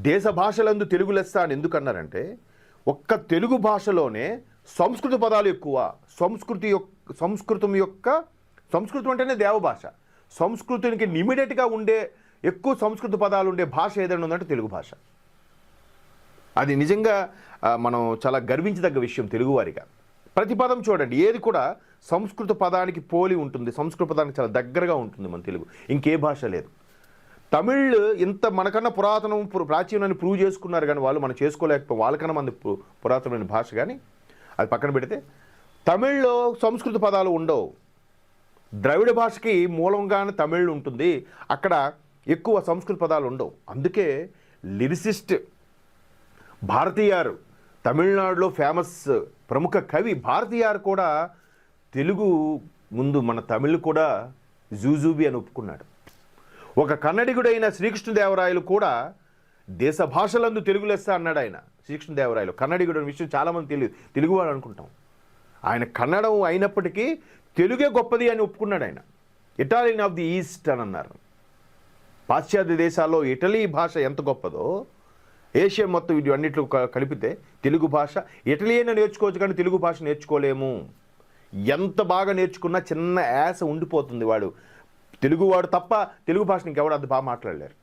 దేశ భాషలందు తెలుగు లెస్స అని ఎందుకన్నారంటే ఒక్క తెలుగు భాషలోనే సంస్కృత పదాలు ఎక్కువ. సంస్కృతం అంటేనే దేవభాష. సంస్కృతానికి ఇమిడియట్గా ఉండే ఎక్కువ సంస్కృత పదాలు ఉండే భాష ఏదైనా ఉందంటే తెలుగు భాష. అది నిజంగా మనం చాలా గర్వించదగ్గ విషయం తెలుగువారిగా. ప్రతి పదం చూడండి, ఏది కూడా సంస్కృత పదానికి పోలి ఉంటుంది, సంస్కృత పదానికి చాలా దగ్గరగా ఉంటుంది మన తెలుగు. ఇంకే భాష లేదు. తమిళ్ ఇంత మనకన్నా ప్రాచీనాన్ని ప్రూవ్ చేసుకున్నారు, కానీ వాళ్ళు మనం చేసుకోలేకపోతే వాళ్ళకన్నా మంది పురాతనమైన భాష. కానీ అది పక్కన పెడితే తమిళ్లో సంస్కృత పదాలు ఉండవు. ద్రవిడ భాషకి మూలంగానే తమిళ్ ఉంటుంది, అక్కడ ఎక్కువ సంస్కృత పదాలు ఉండవు. అందుకే లిరిసిస్ట్ భారతీయారు, తమిళనాడులో ఫేమస్ ప్రముఖ కవి భారతీయారు కూడా తెలుగు ముందు మన తమిళ్ కూడా జూజూబి అని ఒప్పుకున్నాడు. ఒక కన్నడిగుడైన శ్రీకృష్ణదేవరాయలు కూడా దేశ భాషలందు తెలుగు లెస్స అన్నాడు. ఆయన శ్రీకృష్ణదేవరాయలు కన్నడిగుడు అనే విషయం చాలామంది తెలియదు, తెలుగువాడు అనుకుంటాం. ఆయన కన్నడం అయినప్పటికీ తెలుగే గొప్పది అని ఒప్పుకున్నాడు. ఆయన ఇటాలియన్ ఆఫ్ ది ఈస్ట్ అని అన్నారు. పాశ్చాత్య దేశాల్లో ఇటలీ భాష ఎంత గొప్పదో, ఏషియా మొత్తం ఇది అన్నిట్లో కలిపితే తెలుగు భాష, ఇటలియన్ నేర్చుకోవచ్చు కానీ తెలుగు భాష నేర్చుకోలేము. ఎంత బాగా నేర్చుకున్నా చిన్న యాస ఉండిపోతుంది. వాడు తెలుగువాడు తప్ప తెలుగు భాషను ఇంకెవడు అంత బాగా మాట్లాడలేరు.